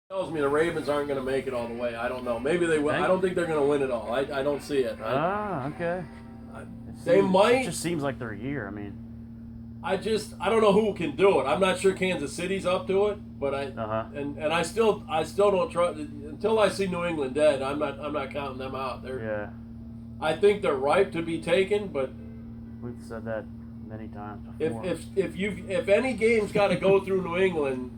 tells me the Ravens aren't going to make it all the way. I don't know. Maybe they will. I don't think they're going to win it all. I don't see it. Okay. They might. It just seems like their year. I mean, I don't know who can do it. I'm not sure Kansas City's up to it, but and I still don't trust until I see New England dead. I'm not counting them out. I think they're ripe to be taken, but we've said that many times before. If any game's got to go through New England,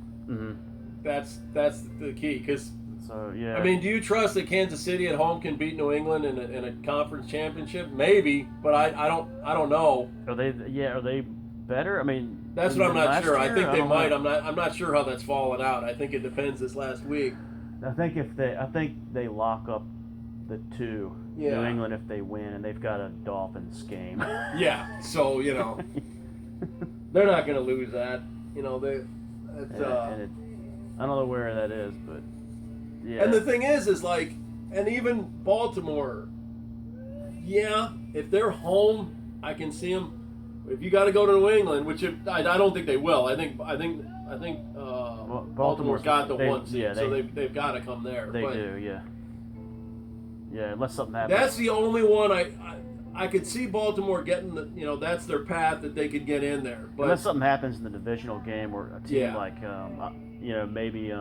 that's the key. Because I mean, do you trust that Kansas City at home can beat New England in a conference championship? Maybe, but I don't know. Are they better? I mean, that's what I'm not sure. I think they might. Know. I'm not sure how that's fallen out. I think it depends this last week. I think they lock up the two New England if they win, and they've got a Dolphins game. Yeah, so they're not going to lose that. I don't know where that is, but yeah. And the thing is like, and even Baltimore, if they're home, I can see them. If you got to go to New England, which I don't think they will. I think Baltimore's got the 1 seed, so they've got to come there. They do, yeah. Yeah, unless something happens. That's the only one I could see Baltimore getting that's their path that they could get in there. But unless something happens in the divisional game, or a team like maybe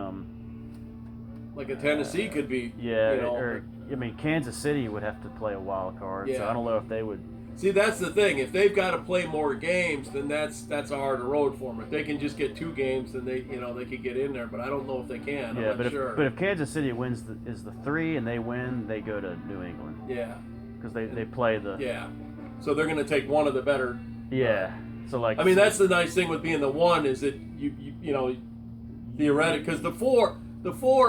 like a Tennessee could be. Or I mean, Kansas City would have to play a wild card. So I don't know if they would. See, that's the thing. If they've got to play more games, then that's a harder road for them. If they can just get 2 games, then they could get in there. But I don't know if they can. I'm not sure. But if Kansas City wins is the 3 and they win, they go to New England. Yeah. Because they play the. Yeah. So they're going to take one of the better. Yeah. So like. I mean, that's the nice thing with being the 1 is that you theoretically, because the four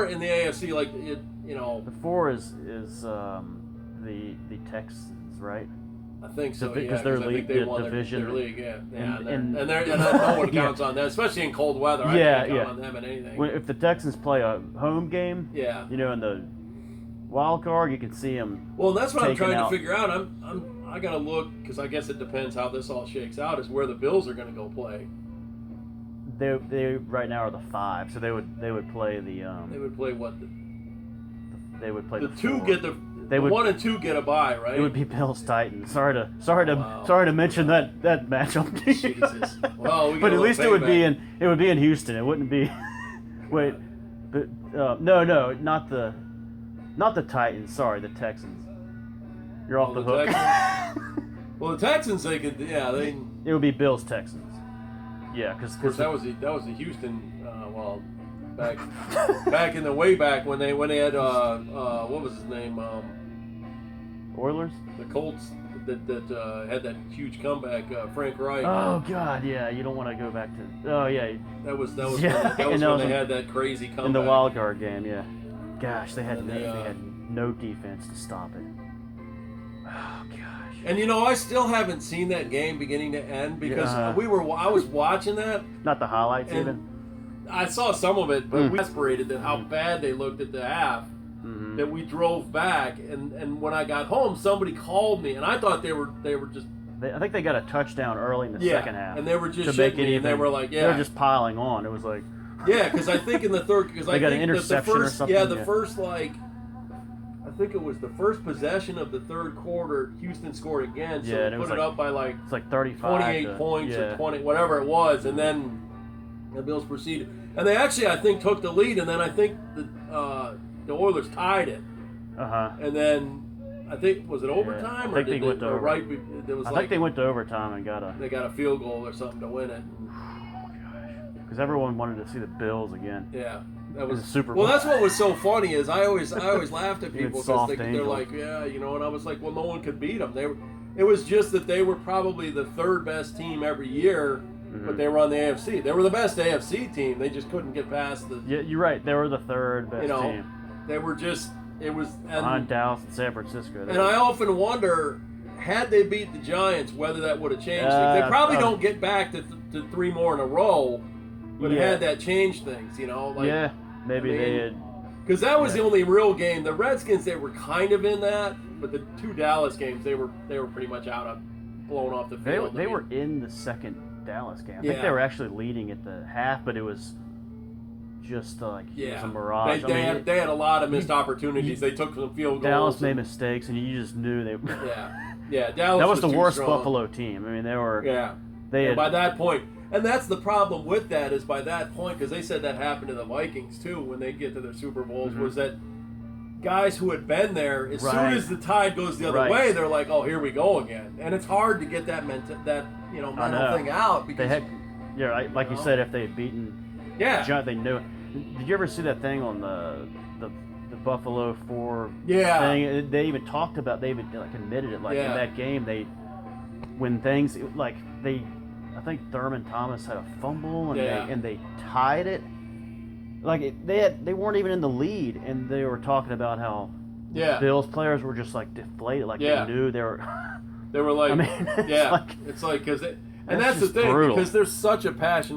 in the AFC, like The 4 is the Texans, right? I think so, because they're I think they won division. Their league, and no one counts on them, especially in cold weather. I can't count on them in anything. If the Texans play a home game, in the wild card, you can see them. Well, that's what I'm trying to figure out. I got to look because I guess it depends how this all shakes out. Is where the Bills are going to go play. They right now are the 5, so they would play the. They would play what? They would play the 2. 2 get the. They would, 1 and 2 get a bye, right? It would be Bills Titans. Sorry to mention that matchup. Jesus. Well, but at least it would be in Houston. It wouldn't be. Wait, but no, not the Titans. Sorry, the Texans. You're off the hook. Well, the Texans, they could, they. It would be Bills Texans. Yeah, because that was the Houston. Back in the way back when they had what was his name? Oilers. The Colts that had that huge comeback. Frank Reich. Oh God, yeah. You don't want to go back to. Oh yeah. That was when they had that crazy comeback in the wild card game. Yeah. Gosh, they had no defense to stop it. Oh gosh. And I still haven't seen that game beginning to end because I was watching that. Not the highlights even. I saw some of it, but we exasperated at how bad they looked at the half. That we drove back, and when I got home, somebody called me, and I thought they were just. I think they got a touchdown early in the second half, and they were just shitting me, and they were like, they were just piling on. It was like. Yeah, because I think in the third, because they got an interception or something. Yeah, the first I think it was the first possession of the third quarter. Houston scored again, so they put it up by it's like 35, 28 points or 20, whatever it was, and then the Bills proceeded, and they actually I think took the lead, and then I think the Oilers tied it, and then I think was it overtime I think they went to right? I think they went to overtime and got a field goal or something to win it. Because everyone wanted to see the Bills again. Yeah, that was Super Bowl. Well, that's what was so funny is I always laughed at people because they're like, and I was like, well, no one could beat them. It was just that they were probably the third best team every year, but they were on the AFC. They were the best AFC team. They just couldn't get past the. Yeah, you're right. They were the third best team. They were just. It was behind Dallas and San Francisco. And I often wonder, had they beat the Giants, whether that would have changed things. They probably don't get back to 3 more in a row. But had that changed things, maybe they had. Because that was the only real game. The Redskins, they were kind of in that, but the 2 Dallas games, they were pretty much blown off the field. They were in the second Dallas game. I think they were actually leading at the half, but it was just like it was Yeah, a mirage. they had a lot of missed opportunities. They took some field goals. Dallas made mistakes, and you just knew they. Yeah. Dallas that was the too worst strong. Buffalo team. I mean, they were. Yeah. They had, by that point, and that's the problem with that is by that point, because they said that happened to the Vikings too when they get to their Super Bowls, was that guys who had been there, as soon as the tide goes the other way, they're like, oh, here we go again, and it's hard to get that mental thing out because they had, like you said, if they had beaten, they knew it. Did you ever see that thing on the Buffalo 4 thing? They even talked about, they even like admitted it, in that game I think Thurman Thomas had a fumble and they tied it. Like they weren't even in the lead, and they were talking about how Bills players were just like deflated, like they knew they were. They were like, I mean, it's like because that's the thing brutal. because there's such a passionate